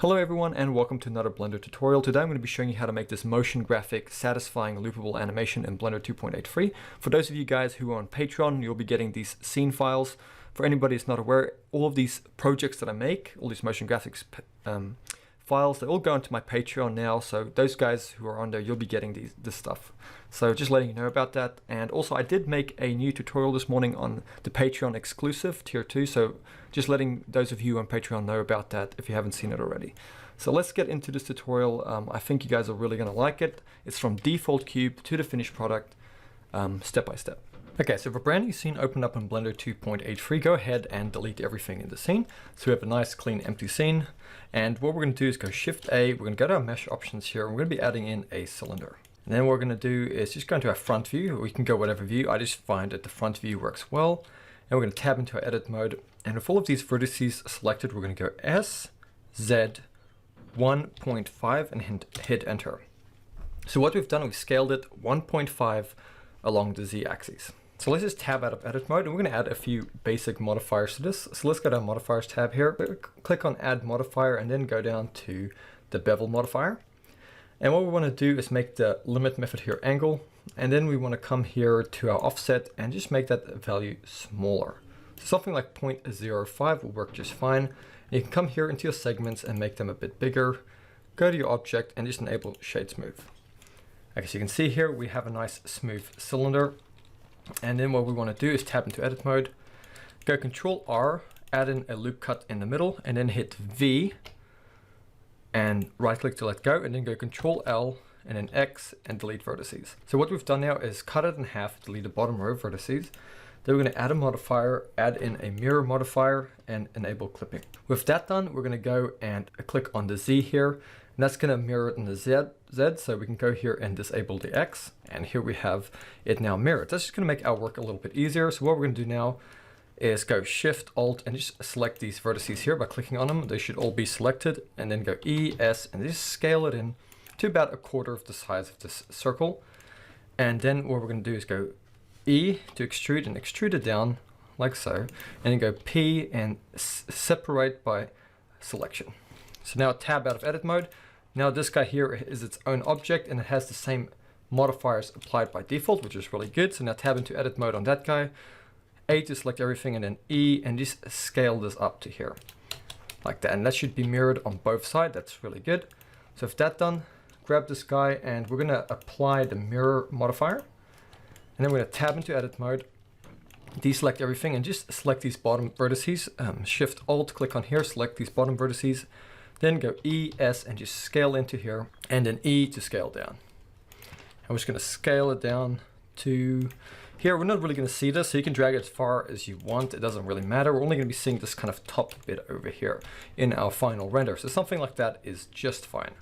Hello everyone and welcome to another Blender tutorial. Today I'm going to be showing you how to make this motion graphic satisfying loopable animation in Blender 2.8 free. For those of you guys who are on Patreon, you'll be getting these scene files. For anybody who's not aware, all of these projects that I make, all these motion graphics files, they all go into my Patreon now. So those guys who are on there, you'll be getting this stuff. So just letting you know about that. And also I did make a new tutorial this morning on the Patreon exclusive tier 2. So just letting those of you on Patreon know about that if you haven't seen it already. So let's get into this tutorial. I think you guys are really going to like it. It's from default cube to the finished product, step by step. Okay, so for brand new scene open up in Blender 2.8 free, go ahead and delete everything in the scene. So we have a nice clean empty scene. And what we're going to do is go Shift A. We're going to go to our mesh options here. And we're going to be adding in a cylinder. And then what we're going to do is just go into our front view. Or we can go whatever view. I just find that the front view works well. And we're going to tab into our edit mode. And with all of these vertices selected, we're going to go S, Z, 1.5 and hit enter. So what we've done, we've scaled it 1.5 along the Z axis. So let's just tab out of edit mode and we're going to add a few basic modifiers to this. So let's go to our modifiers tab here, click on add modifier and then go down to the bevel modifier. And what we want to do is make the limit method here angle. And then we want to come here to our offset and just make that value smaller. So something like 0.05 will work just fine. And you can come here into your segments and make them a bit bigger. Go to your object and just enable shade smooth. Okay, so you can see here we have a nice smooth cylinder. And then what we want to do is tab into edit mode, go Control R, add in a loop cut in the middle, and then hit V and right click to let go, and then go Control L and then X and delete vertices. So what we've done now is cut it in half, delete the bottom row vertices. Then we're going to add a modifier, add in a mirror modifier and enable clipping. With that done, we're going to go and click on the Z here. And that's going to mirror it in the Z, so we can go here and disable the X. And here we have it now mirrored. That's just going to make our work a little bit easier. So what we're going to do now is go Shift, Alt, and just select these vertices here by clicking on them. They should all be selected. And then go E, S, and just scale it in to about 1/4 of the size of this circle. And then what we're going to do is go E to extrude and extrude it down like so. And then go P and separate by selection. So now tab out of edit mode. Now this guy here is its own object and it has the same modifiers applied by default, which is really good. So now tab into edit mode on that guy. A to select everything and then E and just scale this up to here. Like that. And that should be mirrored on both sides. That's really good. So if that's done, grab this guy and we're going to apply the mirror modifier. And then we're going to tab into edit mode, deselect everything and just select these bottom vertices. Shift Alt, click on here, select these bottom vertices. Then go E, S, and just scale into here, and then E to scale down. I'm just going to scale it down to here. We're not really going to see this, so you can drag it as far as you want. It doesn't really matter. We're only going to be seeing this kind of top bit over here in our final render. So something like that is just fine.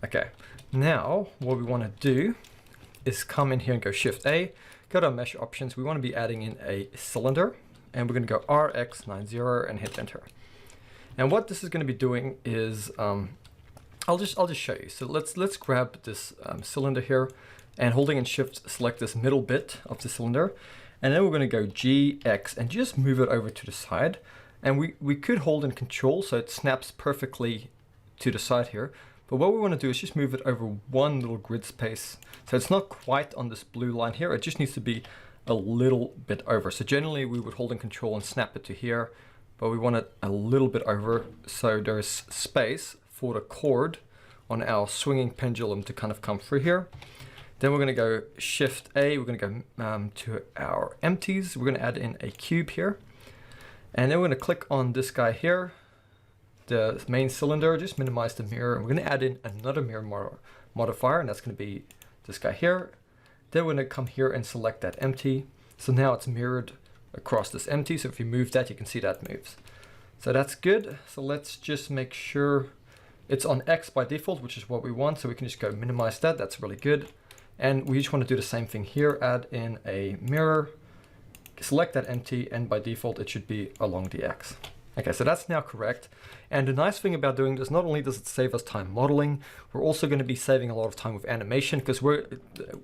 Okay, now what we want to do is come in here and go Shift A, go to our mesh options. We want to be adding in a cylinder, and we're going to go RX90 and hit enter. And what this is going to be doing is, I'll just show you. So let's grab this cylinder here and holding in Shift, select this middle bit of the cylinder. And then we're going to go G, X and just move it over to the side. And we could hold in Control so it snaps perfectly to the side here. But what we want to do is just move it over one little grid space. So it's not quite on this blue line here. It just needs to be a little bit over. So generally we would hold in Control and snap it to here. But we want it a little bit over so there's space for the chord on our swinging pendulum to kind of come through here. Then we're going to go Shift A, we're going to go to our empties, we're going to add in a cube here. And then we're going to click on this guy here, the main cylinder, just minimize the mirror. And we're going to add in another mirror modifier, and that's going to be this guy here. Then we're going to come here and select that empty. So now it's mirrored across this empty, so if you move that, you can see that moves. So that's good. So let's just make sure it's on X by default, which is what we want. So we can just go minimize that. That's really good. And we just want to do the same thing here. Add in a mirror, select that empty, and by default, it should be along the X. Okay, so that's now correct. And the nice thing about doing this, not only does it save us time modeling, we're also going to be saving a lot of time with animation because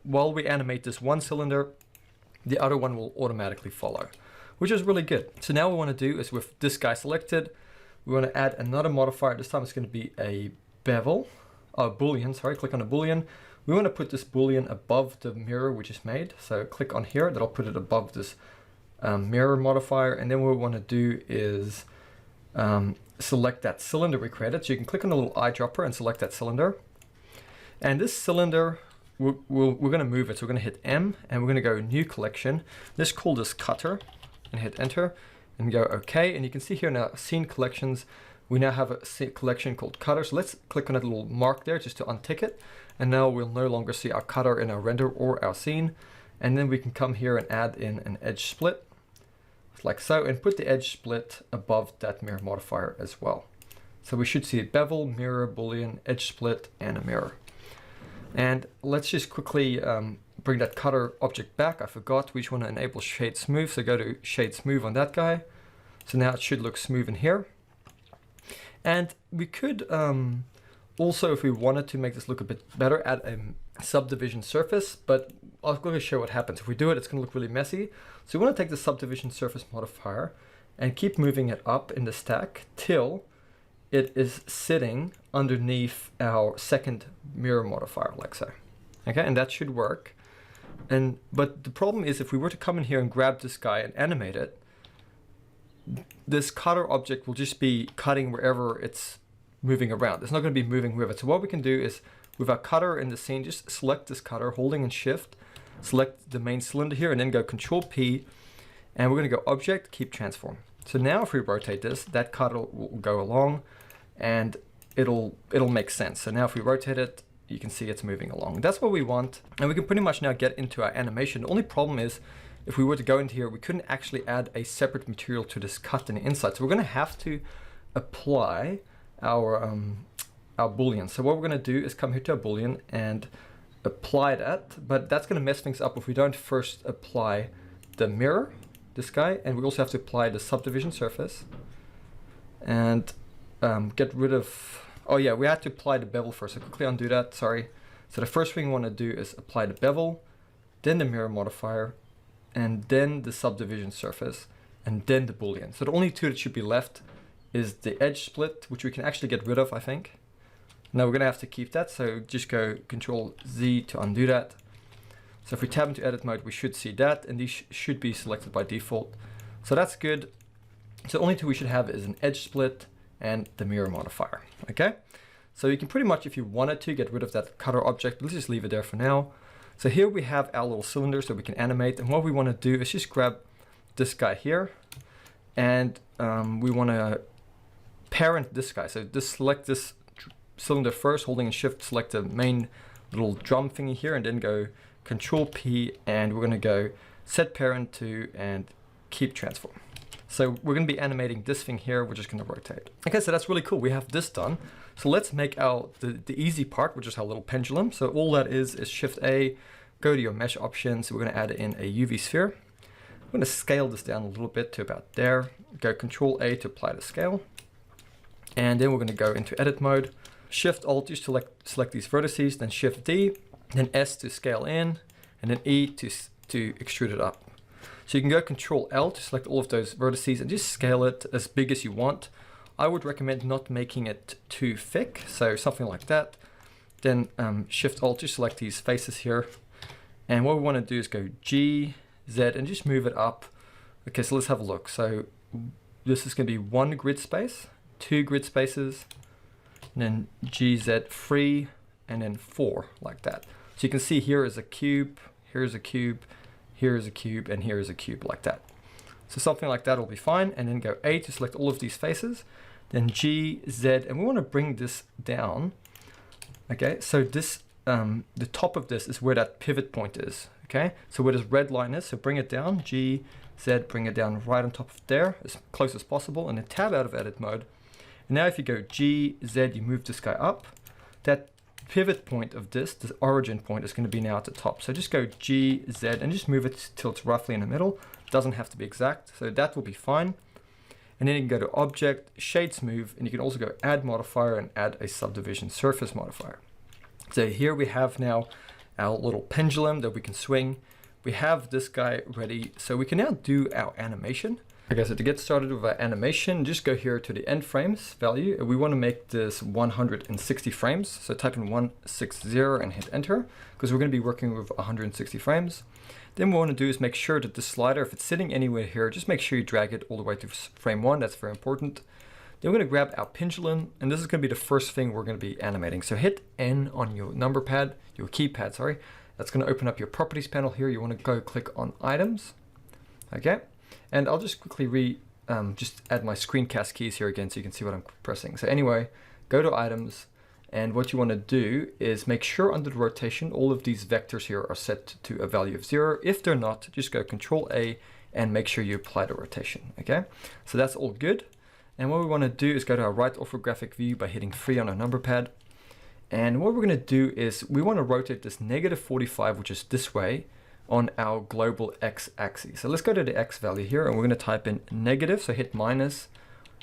while we animate this one cylinder, the other one will automatically follow, which is really good. So now what we want to do is with this guy selected, we want to add another modifier. This time it's going to be a bevel, boolean, sorry, click on a boolean. We want to put this boolean above the mirror we just made. So click on here, that'll put it above this mirror modifier. And then what we want to do is select that cylinder we created. So you can click on the little eyedropper and select that cylinder. And this cylinder, we're going to move it. So we're going to hit M and we're going to go new collection. Let's call this cutter and hit enter and go OK. And you can see here now scene collections. We now have a collection called cutter. So let's click on that little mark there just to untick it. And now we'll no longer see our cutter in our render or our scene. And then we can come here and add in an edge split like so, and put the edge split above that mirror modifier as well. So we should see a bevel, mirror, boolean, edge split, and a mirror. And let's just quickly bring that cutter object back. I forgot we just want to enable shade smooth. So go to shade smooth on that guy. So now it should look smooth in here. And we could also, if we wanted to make this look a bit better, add a subdivision surface, but I'll go and show what happens. If we do it, it's going to look really messy. So we want to take the subdivision surface modifier and keep moving it up in the stack till it is sitting underneath our second mirror modifier, like so. Okay, and that should work. But the problem is if we were to come in here and grab this guy and animate it, this cutter object will just be cutting wherever it's moving around. It's not going to be moving with it. So what we can do is with our cutter in the scene, just select this cutter, holding in shift, select the main cylinder here, and then go Control P, and we're going to go Object, Keep Transform. So now if we rotate this, that cutter will go along, and it'll make sense. So now if we rotate it, you can see it's moving along. That's what we want, and we can pretty much now get into our animation. The only problem is if we were to go into here, we couldn't actually add a separate material to this cut in the inside. So we're going to have to apply our boolean. So what we're going to do is come here to a boolean and apply that, but that's going to mess things up if we don't first apply the mirror, this guy, and we also have to apply the subdivision surface and get rid of, oh yeah, we had to apply the bevel first. So quickly undo that, sorry. So the first thing we want to do is apply the bevel, then the mirror modifier, and then the subdivision surface, and then the boolean. So the only two that should be left is the edge split, which we can actually get rid of, I think. Now we're going to have to keep that, so just go Control Z to undo that. So if we tab into edit mode, we should see that, and these should be selected by default. So that's good. So the only two we should have is an edge split and the mirror modifier, okay? So you can pretty much, if you wanted to, get rid of that cutter object, but let's just leave it there for now. So here we have our little cylinder that we can animate, and what we want to do is just grab this guy here, and we want to parent this guy. So just select this cylinder first, holding in shift, select the main little drum thingy here, and then go Control P, and we're going to go set parent to and keep transform. So we're going to be animating this thing here. We're just going to rotate. Okay, so that's really cool. We have this done. So let's make the easy part, which is our little pendulum. So all that is Shift A, go to your mesh options. We're going to add in a UV sphere. I'm going to scale this down a little bit to about there. Go Control A to apply the scale. And then we're going to go into edit mode. Shift Alt to select these vertices, then Shift D, then S to scale in, and then E to extrude it up. So you can go Control L to select all of those vertices and just scale it as big as you want. I would recommend not making it too thick, so something like that. Then Shift Alt to select these faces here. And what we want to do is go G, Z, and just move it up. Okay, so let's have a look. So this is going to be 1 grid space, 2 grid spaces, and then GZ 3, and then 4, like that. So you can see here is a cube, here's a cube, here is a cube, and here is a cube, like that. So something like that will be fine. And then go A to select all of these faces, then G, Z, and we want to bring this down. Okay, so this, the top of this is where that pivot point is. Okay, so where this red line is, so bring it down, G, Z, bring it down right on top of there, as close as possible, and then tab out of edit mode. And now if you go G, Z, you move this guy up. That pivot point of this origin point is going to be now at the top. So just go G, Z, and just move it till it's roughly in the middle. It doesn't have to be exact, so that will be fine. And then you can go to Object, Shade Smooth, and you can also go Add Modifier and add a Subdivision Surface Modifier. So here we have now our little pendulum that we can swing. We have this guy ready, so we can now do our animation. Okay, so to get started with our animation, just go here to the end frames value. We want to make this 160 frames. So type in 160 and hit enter, because we're going to be working with 160 frames. Then what we want to do is make sure that the slider, if it's sitting anywhere here, just make sure you drag it all the way to frame 1. That's very important. Then we're going to grab our pendulum, and this is going to be the first thing we're going to be animating. So hit N on your number pad, your keypad, sorry. That's going to open up your properties panel here. You want to go click on items. Okay. And I'll just quickly just add my screencast keys here again so you can see what I'm pressing. So anyway, go to items, and what you want to do is make sure under the rotation, all of these vectors here are set to a value of 0. If they're not, just go Control A and make sure you apply the rotation, okay? So that's all good. And what we want to do is go to our right orthographic view by hitting 3 on our number pad. And what we're going to do is we want to rotate this -45, which is this way, on our global x-axis. So let's go to the x value here, and we're going to type in negative, so hit minus,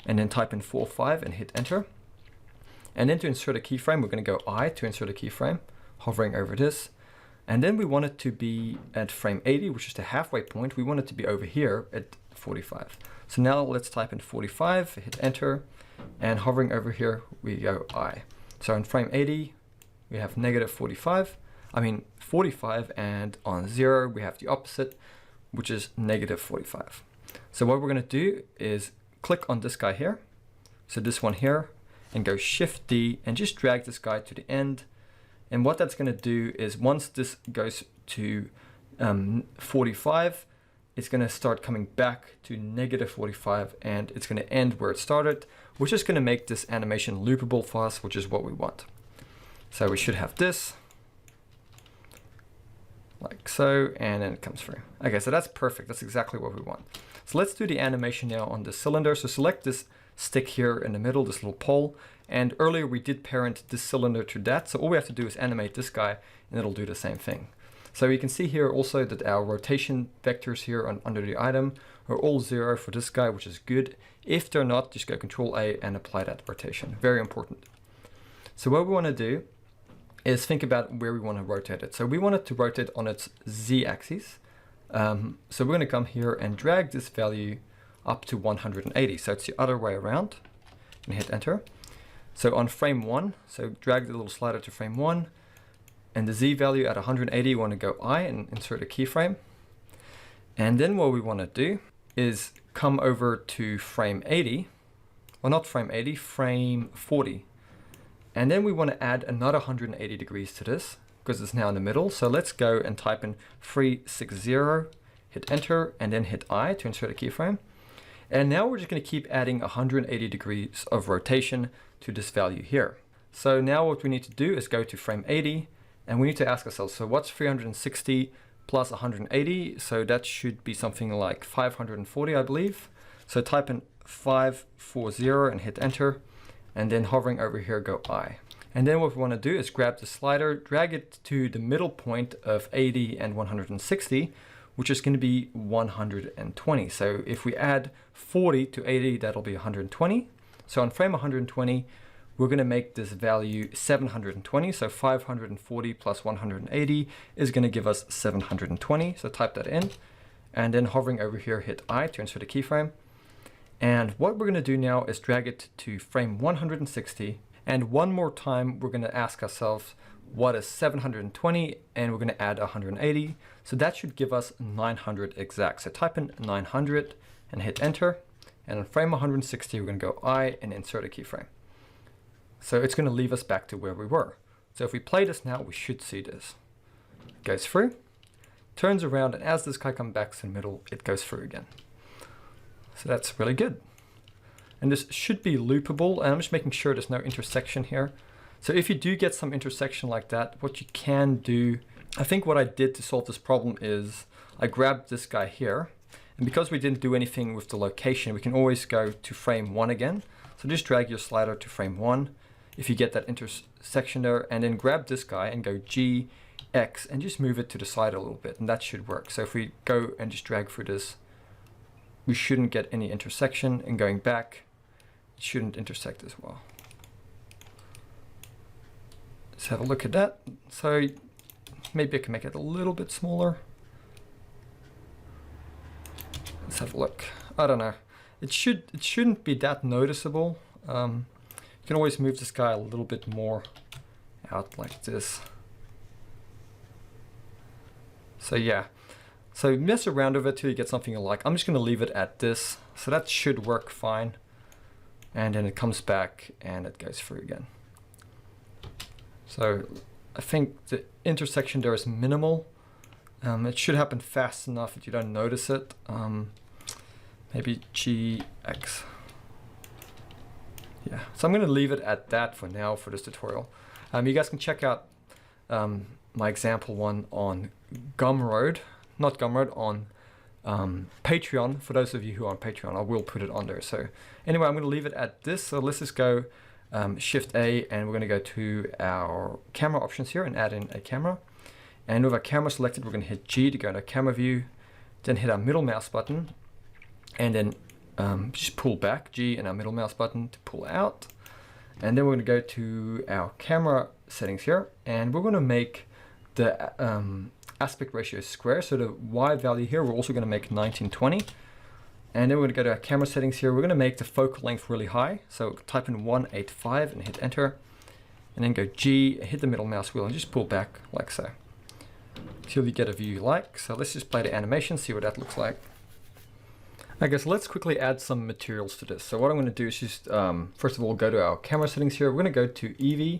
and then type in 45 and hit enter. And then to insert a keyframe, we're going to go I to insert a keyframe, hovering over this. And then we want it to be at frame 80, which is the halfway point. We want it to be over here at 45. So now let's type in 45, hit enter, and hovering over here, we go I. So in frame 80, we have -45. 45, and on 0 we have the opposite, which is -45. So what we're going to do is click on this guy here, so this one here, and go Shift D and just drag this guy to the end. And what that's going to do is once this goes to 45, it's going to start coming back to -45, and it's going to end where it started, which is going to make this animation loopable for us, which is what we want. So we should have this like so, and then it comes through. Okay, so that's perfect. That's exactly what we want. So let's do the animation now on the cylinder. So select this stick here in the middle, this little pole. And earlier we did parent this cylinder to that. So all we have to do is animate this guy, and it'll do the same thing. So you can see here also that our rotation vectors here under the item are all 0 for this guy, which is good. If they're not, just go Control A and apply that rotation. Very important. So what we want to do is think about where we want to rotate it. So we want it to rotate on its z-axis. So we're going to come here and drag this value up to 180. So it's the other way around, and hit enter. So on frame 1, so drag the little slider to frame 1, and the z value at 180, you want to go I and insert a keyframe. And then what we want to do is come over to frame 80, well not frame 80, frame 40. And then we want to add another 180 degrees to this, because it's now in the middle. So let's go and type in 360, hit enter, and then hit I to insert a keyframe. And now we're just going to keep adding 180 degrees of rotation to this value here. So now what we need to do is go to frame 80, and we need to ask ourselves, so what's 360 plus 180? So that should be something like 540, I believe. So type in 540 and hit enter. And then hovering over here, go I. And then what we want to do is grab the slider, drag it to the middle point of 80 and 160, which is going to be 120. So if we add 40 to 80, that'll be 120. So on frame 120, we're going to make this value 720. So 540 plus 180 is going to give us 720. So type that in. And then hovering over here, hit I to insert a keyframe. And what we're going to do now is drag it to frame 160. And one more time, we're going to ask ourselves, what is 720? And we're going to add 180. So that should give us 900 exact. So type in 900 and hit enter. And on frame 160, we're going to go I and insert a keyframe. So it's going to leave us back to where we were. So if we play this now, we should see this. It goes through, turns around, and as this guy comes back to the middle, it goes through again. So that's really good. And this should be loopable, and I'm just making sure there's no intersection here. So if you do get some intersection like that, what you can do, I think what I did to solve this problem is I grabbed this guy here, and because we didn't do anything with the location, we can always go to frame 1 again. So just drag your slider to frame 1 if you get that intersection there, and then grab this guy and go G, X, and just move it to the side a little bit, and that should work. So if we go and just drag through this, we shouldn't get any intersection, and going back, it shouldn't intersect as well. Let's have a look at that. So maybe I can make it a little bit smaller. Let's have a look. I don't know. It shouldn't be that noticeable. You can always move this guy a little bit more out like this. So yeah, so mess around with it till you get something you like. I'm just going to leave it at this, so that should work fine. And then it comes back and it goes through again. So I think the intersection there is minimal. It should happen fast enough that you don't notice it. Maybe GX. Yeah, so I'm going to leave it at that for now for this tutorial. You guys can check out my example one on Gumroad, not Gumroad, on Patreon. For those of you who are on Patreon, I will put it on there. So anyway, I'm going to leave it at this. So let's just go Shift A, and we're going to go to our camera options here and add in a camera. And with our camera selected, we're going to hit G to go into camera view, then hit our middle mouse button, and then just pull back, G and our middle mouse button to pull out. And then we're going to go to our camera settings here, and we're going to make the aspect ratio square. So the Y value here, we're also going to make 1920. And then we're going to go to our camera settings here. We're going to make the focal length really high. So type in 185 and hit enter. And then go G, hit the middle mouse wheel and just pull back like so, till you get a view you like. So let's just play the animation, see what that looks like. Okay, so let's quickly add some materials to this. So what I'm going to do is just, first of all, go to our camera settings here. We're going to go to Eevee,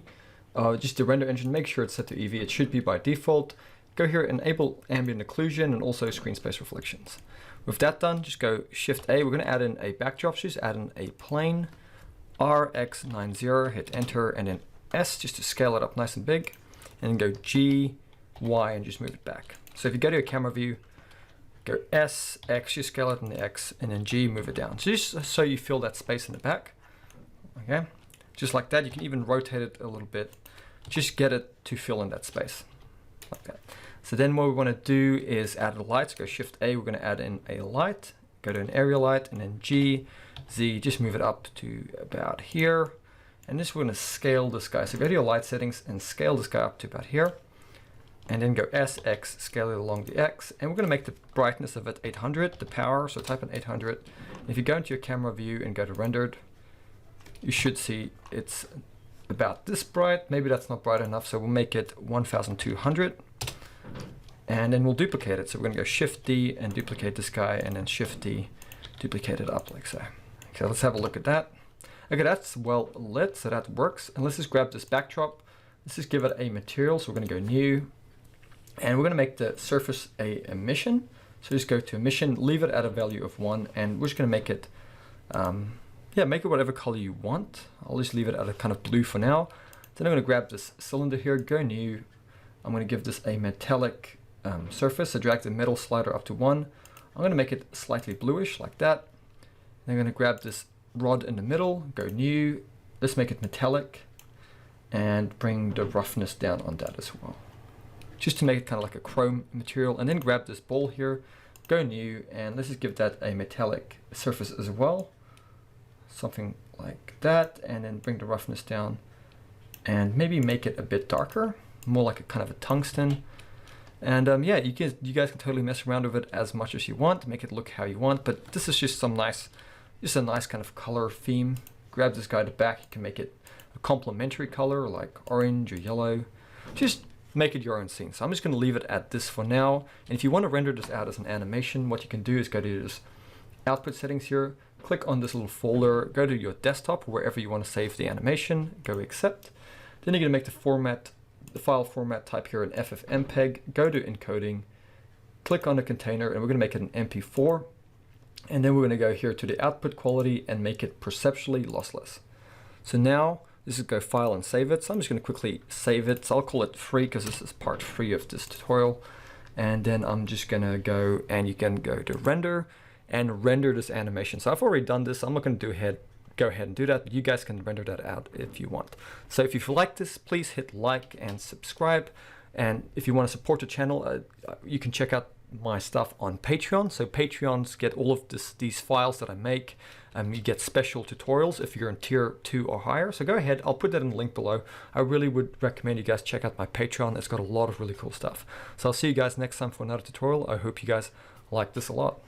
just the render engine, make sure it's set to Eevee. It should be by default. Go here, enable ambient occlusion and also screen space reflections. With that done, just go Shift A. We're going to add in a backdrop, just add in a plane, RX90, hit enter, and then S just to scale it up nice and big, and then go G, Y, and just move it back. So if you go to your camera view, go S, X, just scale it in the X, and then G, move it down. So just so you fill that space in the back, okay? Just like that. You can even rotate it a little bit. Just get it to fill in that space, like that. So then what we want to do is add a light. So go Shift A, we're going to add in a light, go to an area light, and then G, Z, just move it up to about here. And this, we're going to scale this guy. So go to your light settings and scale this guy up to about here. And then go S, X, scale it along the X. And we're going to make the brightness of it 800, the power. So type in 800. If you go into your camera view and go to rendered, you should see it's about this bright. Maybe that's not bright enough. So we'll make it 1200. And then we'll duplicate it. So we're going to go Shift D and duplicate this guy, and then Shift D, duplicate it up like so. Okay, let's have a look at that. Okay, that's well lit, so that works. And let's just grab this backdrop. Let's just give it a material. So we're going to go New, and we're going to make the surface a emission. So just go to emission, leave it at a value of 1, and we're just going to make it, make it whatever color you want. I'll just leave it at a kind of blue for now. Then I'm going to grab this cylinder here, go New. I'm going to give this a metallic surface, so drag the metal slider up to 1. I'm going to make it slightly bluish like that. Then I'm going to grab this rod in the middle, go New, let's make it metallic, and bring the roughness down on that as well, just to make it kind of like a chrome material. And then grab this ball here, go New, and let's just give that a metallic surface as well, something like that, and then bring the roughness down and maybe make it a bit darker, more like a kind of a tungsten. And yeah, you guys can totally mess around with it as much as you want, make it look how you want, but this is just a nice kind of color theme. Grab this guy to back, you can make it a complementary color like orange or yellow. Just make it your own scene. So I'm just going to leave it at this for now. And if you want to render this out as an animation, what you can do is go to this output settings here, click on this little folder, go to your desktop, wherever you want to save the animation, go accept. Then you're going to make the file format type here an FFmpeg, go to encoding, click on the container, and we're going to make it an MP4. And then we're going to go here to the output quality and make it perceptually lossless. So now this is go file and save it. So I'm just going to quickly save it. So I'll call it 3 because this is part 3 of this tutorial. And then I'm just going to go, and you can go to render and render this animation. So I've already done this. I'm not going to go ahead and do that, but you guys can render that out if you want. So if you like this, please hit like and subscribe. And if you want to support the channel, you can check out my stuff on Patreon. So Patreons get all of these files that I make. You get special tutorials if you're in tier 2 or higher. So go ahead, I'll put that in the link below. I really would recommend you guys check out my Patreon. It's got a lot of really cool stuff. So I'll see you guys next time for another tutorial. I hope you guys like this a lot.